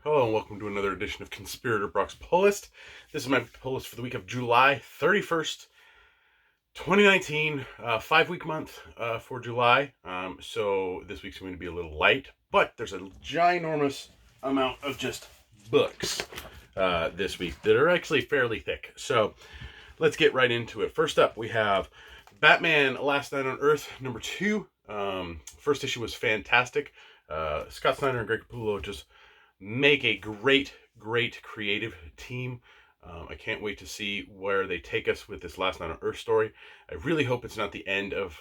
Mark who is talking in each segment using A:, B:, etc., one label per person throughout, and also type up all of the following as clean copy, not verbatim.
A: Hello and welcome to another edition of Conspirator Brock's Pull List. This is my pull list for the week of July 31st, 2019, 5-week month for July. So this week's going to be a little light, but there's a ginormous amount of just books this week that are actually fairly thick. So let's get right into it. First up, we have Batman Last Night on Earth, number 2. First issue was fantastic. Scott Snyder and Greg Capullo just make a great creative team. I can't wait to see where they take us with this Last Night on Earth story. I really hope it's not the end of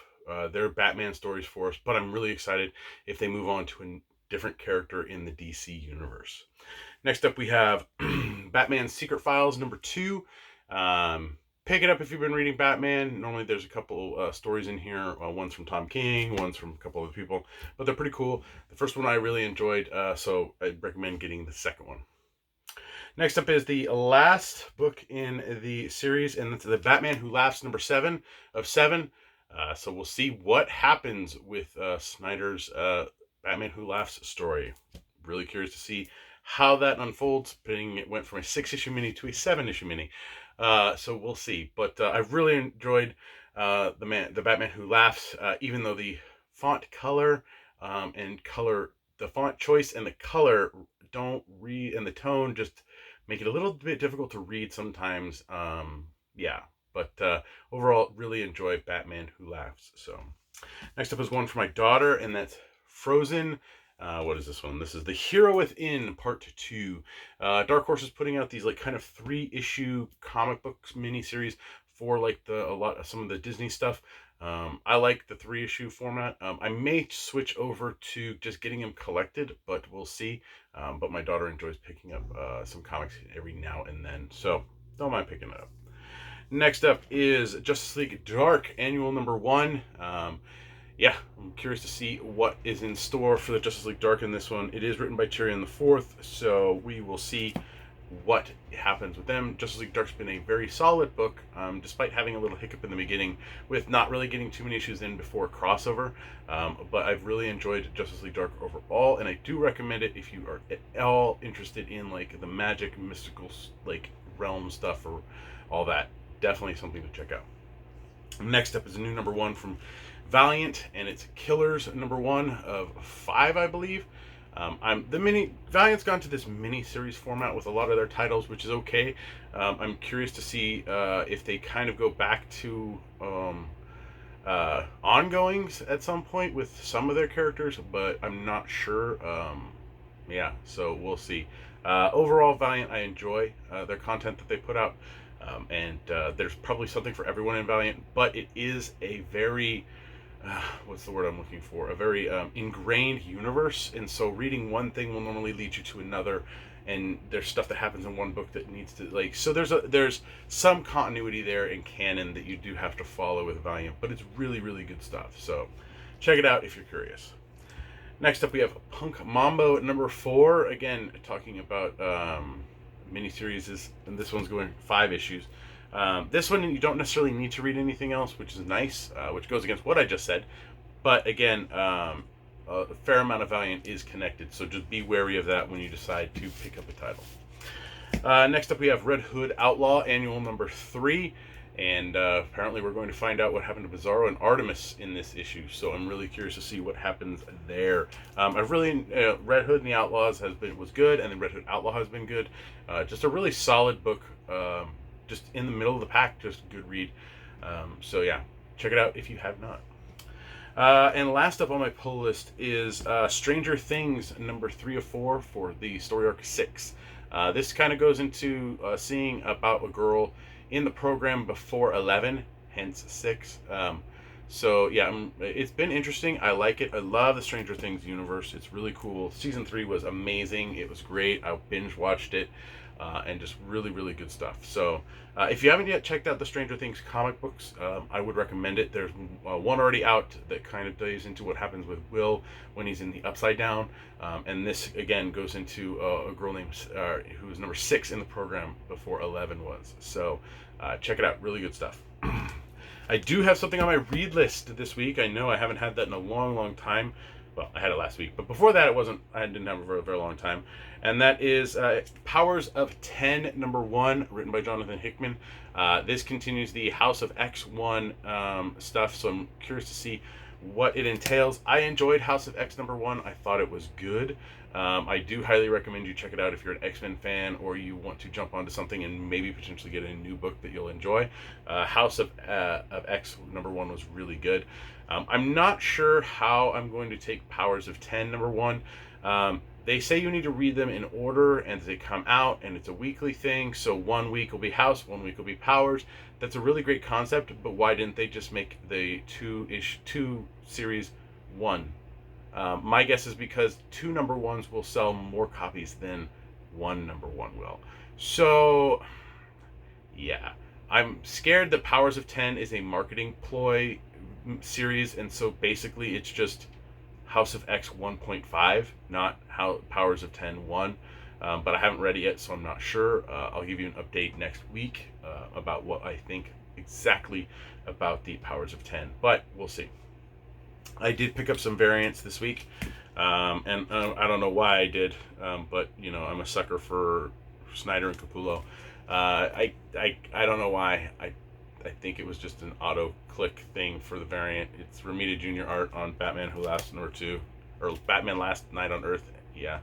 A: their Batman stories for us, but I'm really excited if they move on to a different character in the DC universe. Next up, we have Batman Secret Files number 2. Pick it up if you've been reading Batman. Normally there's a couple stories in here. One's from Tom King, one's from a couple other people, but they're pretty cool. The first one I really enjoyed, so I'd recommend getting the second one. Next up is the last book in the series, and it's the Batman Who Laughs number 7 of 7. So we'll see what happens with Snyder's Batman Who Laughs story. Really curious to see how that unfolds. It went from a 6-issue mini to a 7-issue mini. So we'll see. But I've really enjoyed the Batman Who Laughs, even though the font color the font choice and the color don't read, and the tone just make it a little bit difficult to read sometimes. But overall, really enjoy Batman Who Laughs. So next up is one for my daughter, and that's Frozen. What is this one? This is The Hero Within Part 2. Dark Horse is putting out these like kind of 3-issue comic books miniseries for like some of the Disney stuff. I like the 3-issue format. I may switch over to just getting them collected, but we'll see. But my daughter enjoys picking up some comics every now and then, so don't mind picking it up. Next up is Justice League Dark Annual number 1. I'm curious to see what is in store for the Justice League Dark in this one. It is written by Tyrion IV, so we will see what happens with them. Justice League Dark's been a very solid book, despite having a little hiccup in the beginning with not really getting too many issues in before crossover. But I've really enjoyed Justice League Dark overall, and I do recommend it if you are at all interested in like the magic, mystical, like realm stuff or all that. Definitely something to check out. Next up is a new number 1 from Valiant, and it's Killers number 1 of 5, I believe. Valiant's gone to this mini series format with a lot of their titles, which is okay. I'm curious to see if they kind of go back to ongoings at some point with some of their characters, but I'm not sure. So we'll see. Overall, Valiant, I enjoy their content that they put out, and there's probably something for everyone in Valiant, but it is a very what's the word I'm looking for? A very ingrained universe, and so reading one thing will normally lead you to another, and there's stuff that happens in one book that needs to so there's some continuity there in canon that you do have to follow with Valiant, but it's really good stuff. So check it out if you're curious. Next up, we have Punk Mambo number 4. Again, talking about miniseries, and this one's going 5 issues. This one, you don't necessarily need to read anything else, which is nice, which goes against what I just said. But again, a fair amount of Valiant is connected, so just be wary of that when you decide to pick up a title. Next up, we have Red Hood Outlaw Annual number 3. And apparently we're going to find out what happened to Bizarro and Artemis in this issue, so I'm really curious to see what happens there. I've really Red Hood and the Outlaws was good, and then Red Hood Outlaw has been good. Just a really solid book. Just in the middle of the pack, just a good read. So yeah, check it out if you have not. And last up on my pull list is Stranger Things number 3 of 4 for the story arc 6. This kind of goes into seeing about a girl in the program before 11, hence 6. So yeah, it's been interesting. I like it. I love the Stranger Things universe. It's really cool. Season 3 was amazing. It was great. I binge watched it. And just really good stuff. So if you haven't yet checked out the Stranger Things comic books, I would recommend it. There's one already out that kind of dives into what happens with Will when he's in the Upside Down, and this again goes into a girl named who was number 6 in the program before 11 was. So check it out. Really good stuff. I do have something on my read list this week. I know I haven't had that in a long time. well, I had it last week, but before that, I didn't have it for a very long time. And that is Powers of 10, number 1, written by Jonathan Hickman. This continues the House of X1 stuff, so I'm curious to see what it entails. I enjoyed House of X number 1. I thought it was good. I do highly recommend you check it out if you're an X-Men fan or you want to jump onto something and maybe potentially get a new book that you'll enjoy. House of X number 1 was really good. I'm not sure how I'm going to take Powers of 10 number 1. They say you need to read them in order and they come out, and it's a weekly thing, so 1 week will be House, 1 week will be Powers. That's a really great concept, but why didn't they just make the two series one? My guess is because 2 number 1s will sell more copies than 1 number 1 will. So, yeah. I'm scared that Powers of 10 is a marketing ploy series, and so basically it's just House of X 1.5, not how Powers of 10 1. But I haven't read it yet, so I'm not sure. I'll give you an update next week about what I think exactly about the Powers of 10, but we'll see. I did pick up some variants this week, and I don't know why I did, but you know, I'm a sucker for Snyder and Capullo. I don't know why. I think it was just an auto click thing for the variant. It's Romita Jr. art on Batman Who Laughs number 2, or Batman Last Night on Earth. Yeah,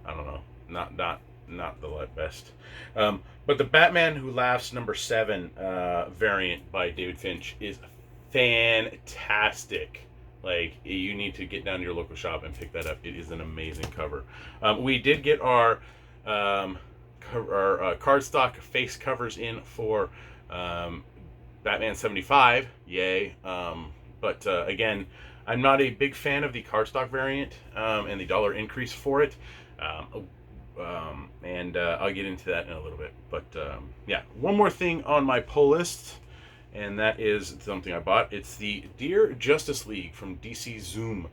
A: I don't know. Not the best. But the Batman Who Laughs number 7 variant by David Finch is fantastic. Like, you need to get down to your local shop and pick that up. It is an amazing cover. We did get our cardstock face covers in for Batman 75, yay. But again, I'm not a big fan of the cardstock variant and the dollar increase for it. And I'll get into that in a little bit. But yeah, one more thing on my pull list, and that is something I bought. It's the Dear Justice League from DC Zoom.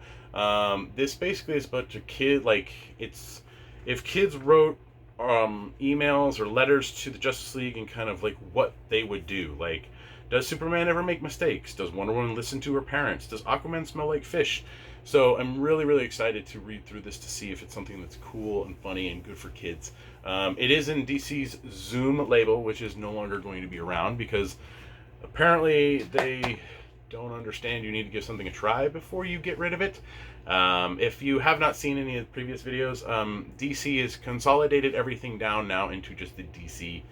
A: This basically is a bunch of kids, like, it's if kids wrote emails or letters to the Justice League and kind of like what they would do. Like, does Superman ever make mistakes? Does Wonder Woman listen to her parents? Does Aquaman smell like fish? So I'm really, really excited to read through this to see if it's something that's cool and funny and good for kids. It is in DC's Zoom label, which is no longer going to be around because apparently they don't understand you need to give something a try before you get rid of it. If you have not seen any of the previous videos, DC has consolidated everything down now into just the DC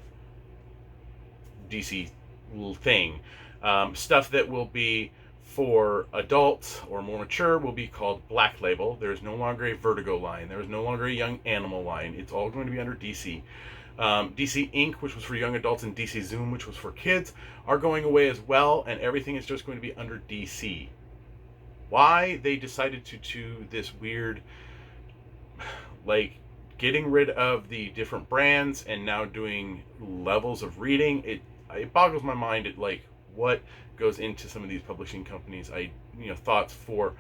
A: thing. Stuff that will be for adults or more mature will be called Black Label. There is no longer a Vertigo line. There is no longer a Young Animal line. It's all going to be under DC. DC Inc., which was for young adults, and DC Zoom, which was for kids, are going away as well, and everything is just going to be under DC. Why they decided to do this weird, like, getting rid of the different brands and now doing levels of reading, it boggles my mind at, like, what goes into some of these publishing companies. Thoughts for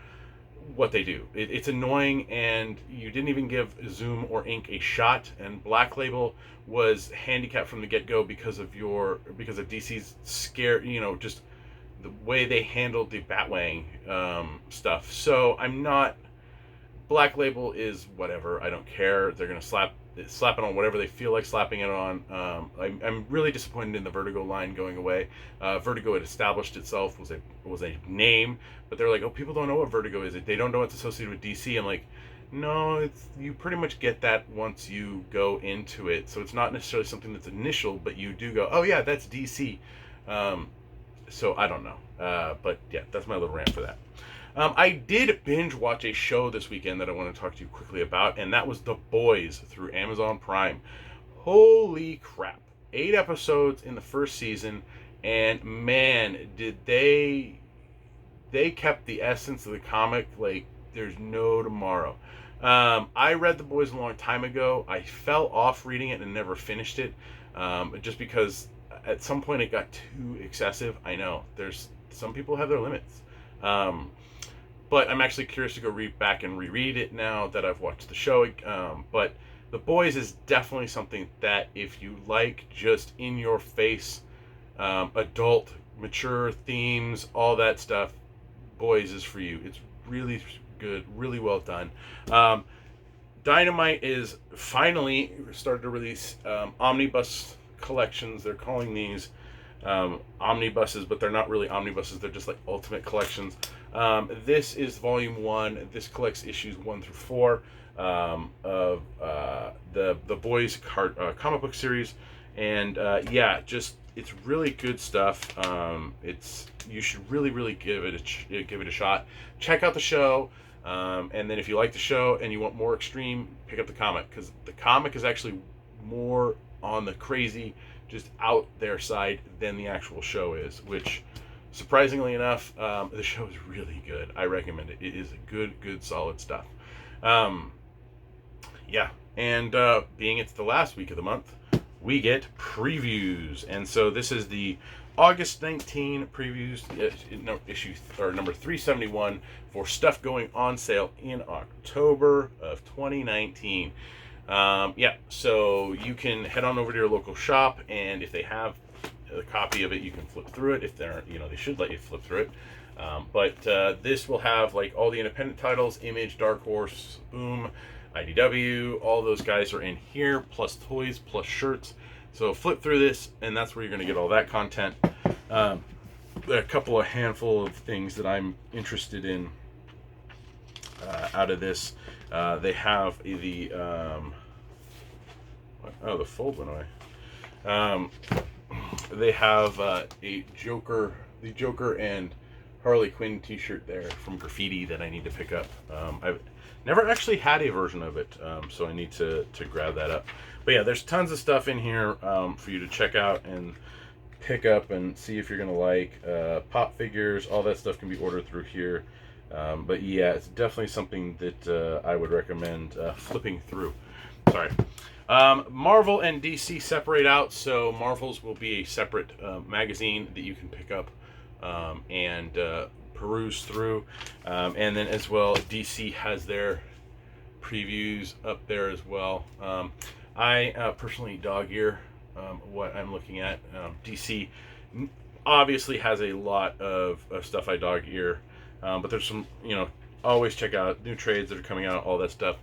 A: what they do. It's annoying, and you didn't even give Zoom or Inc. a shot, and Black Label was handicapped from the get-go because of DC's scare, just the way they handled the Batwang stuff. So Black Label is whatever. I don't care. They're gonna slap it on whatever they feel like slapping it on. I'm really disappointed in the Vertigo line going away. Vertigo had established itself, was a name, but they're like, oh, people don't know what Vertigo is. They don't know it's associated with DC. I'm like, no, you pretty much get that once you go into it. So it's not necessarily something that's initial, but you do go, oh yeah, that's DC. So I don't know. But yeah, that's my little rant for that. I did binge watch a show this weekend that I want to talk to you quickly about, and that was The Boys through Amazon Prime. Holy crap. 8 episodes in the first season, and man, did they kept the essence of the comic like there's no tomorrow. I read The Boys a long time ago. I fell off reading it and never finished it, just because at some point it got too excessive. I know, some people have their limits. But I'm actually curious to go back and reread it now that I've watched the show. But The Boys is definitely something that if you like just in-your-face, adult, mature themes, all that stuff, Boys is for you. It's really good, really well done. Dynamite is finally started to release omnibus collections. They're calling these omnibuses, but they're not really omnibuses. They're just like ultimate collections. This is volume 1. This collects issues 1 through 4 of the Boys comic book series, and yeah, just it's really good stuff. You should really give it a shot. Check out the show. And then if you like the show and you want more extreme, pick up the comic, because the comic is actually more on the crazy, just out there side than the actual show is, which surprisingly enough, the show is really good. I recommend it. It is good solid stuff. Yeah, and being it's the last week of the month, we get previews, and so this is the August 19 previews, issue or number 371 for stuff going on sale in October of 2019. Yeah, so you can head on over to your local shop, and if they have a copy of it, you can flip through it. If they're, they should let you flip through it. But this will have like all the independent titles: Image, Dark Horse, Boom, IDW. All those guys are in here, plus toys, plus shirts. So flip through this, and that's where you're going to get all that content. A handful of things that I'm interested in out of this. They have the the fold went away. They have the Joker and Harley Quinn T-shirt there from Graffiti that I need to pick up. I've never actually had a version of it, so I need to grab that up. But yeah, there's tons of stuff in here for you to check out and pick up and see if you're gonna like. Pop figures, all that stuff can be ordered through here. But yeah, it's definitely something that I would recommend flipping through. Sorry. Marvel and DC separate out, so Marvel's will be a separate magazine that you can pick up and peruse through. And then as well, DC has their previews up there as well. I personally dog ear what I'm looking at. DC obviously has a lot of stuff I dog ear, but there's some, always check out new trades that are coming out, all that stuff.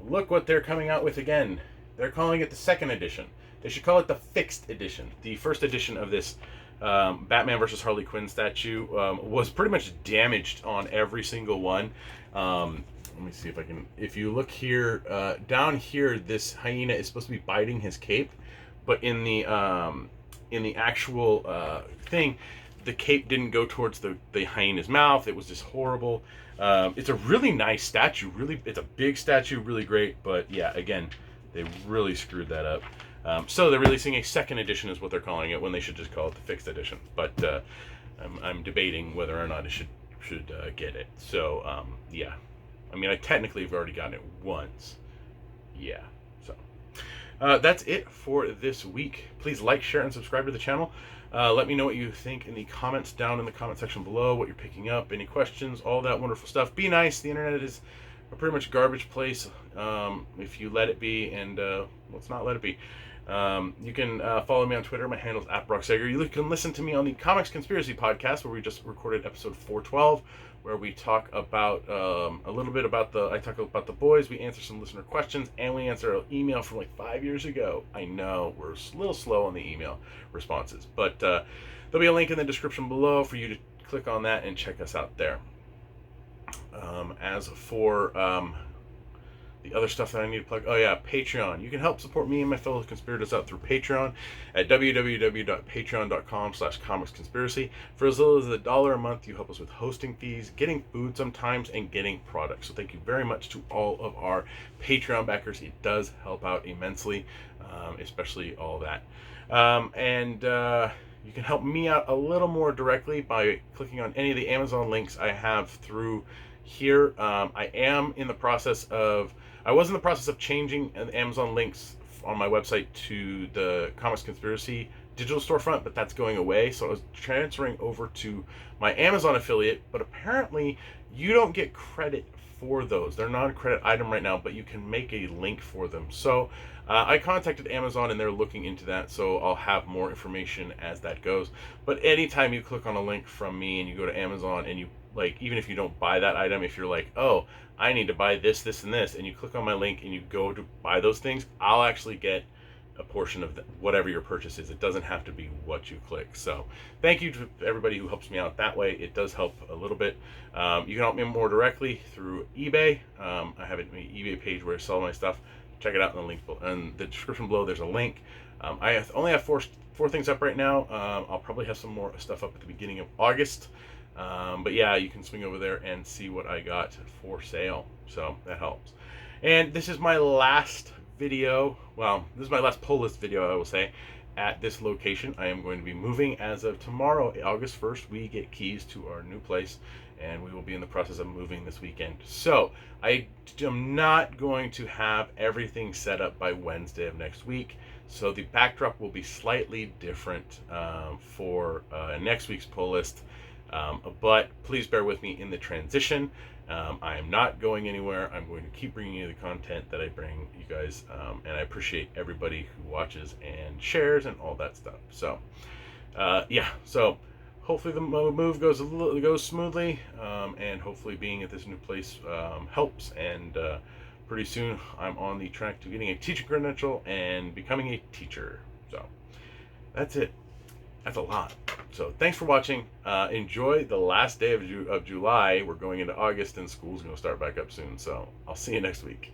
A: Look what they're coming out with again. They're calling it the second edition. They should call it the fixed edition. The first edition of this Batman versus Harley Quinn statue was pretty much damaged on every single one. Let me see if I can. If you look here, down here, this hyena is supposed to be biting his cape, but in the actual thing, the cape didn't go towards the hyena's mouth. It was just horrible. It's a really nice statue. It's a big statue, really great. But yeah, again, they really screwed that up. So they're releasing a second edition, is what they're calling it, when they should just call it the fixed edition. But I'm debating whether or not I should get it. So yeah. I mean, I technically have already gotten it once. Yeah, so that's it for this week. Please like, share, and subscribe to the channel. Let me know what you think in the comments down in the comment section below, what you're picking up, any questions, all that wonderful stuff. Be nice. The internet is a pretty much garbage place if you let it be, and let's not let it be. You can follow me on Twitter. My handle's @BrockSager. You can listen to me on the Comics Conspiracy podcast, where we just recorded episode 412, where we talk about a little bit about I talk about the boys. We answer some listener questions, and we answer an email from like 5 years ago. I know we're a little slow on the email responses, but there'll be a link in the description below for you to click on that and check us out there. As for the other stuff that I need to plug, oh yeah, Patreon. You can help support me and my fellow conspirators out through Patreon at www.patreon.com/comicsconspiracy. For as little as $1 a month, you help us with hosting fees, getting food sometimes, and getting products. So thank you very much to all of our Patreon backers. It does help out immensely, especially all that. You can help me out a little more directly by clicking on any of the Amazon links I have through here. I was in the process of changing the Amazon links on my website to the Comics Conspiracy digital storefront, but that's going away. So I was transferring over to my Amazon affiliate, but apparently you don't get credit for those. They're non-credit item right now, but you can make a link for them. So I contacted Amazon and they're looking into that, so I'll have more information as that goes. But anytime you click on a link from me and you go to Amazon and you, like, even if you don't buy that item, if you're like, oh, I need to buy this, this, and this, and you click on my link and you go to buy those things, I'll actually get a portion of whatever your purchase is. It doesn't have to be what you click. So thank you to everybody who helps me out that way. It does help a little bit. You can help me more directly through eBay. I have an eBay page where I sell my stuff. Check it out in the link in the description below. There's a link. I only have four things up right now. I'll probably have some more stuff up at the beginning of August. But yeah, you can swing over there and see what I got for sale. So that helps. And this is my last video. Well, this is my last pull list video, I will say, at this location. I am going to be moving as of tomorrow, August 1st. We get keys to our new place, and we will be in the process of moving this weekend. So I am not going to have everything set up by Wednesday of next week. So the backdrop will be slightly different for next week's pull list. But please bear with me in the transition. I am not going anywhere. I'm going to keep bringing you the content that I bring you guys, and I appreciate everybody who watches and shares and all that stuff. So yeah, so hopefully the move goes smoothly, and hopefully being at this new place helps, and pretty soon I'm on the track to getting a teaching credential and becoming a teacher. So that's it. That's a lot. So thanks for watching. Enjoy the last day of July. We're going into August and school's going to start back up soon. So I'll see you next week.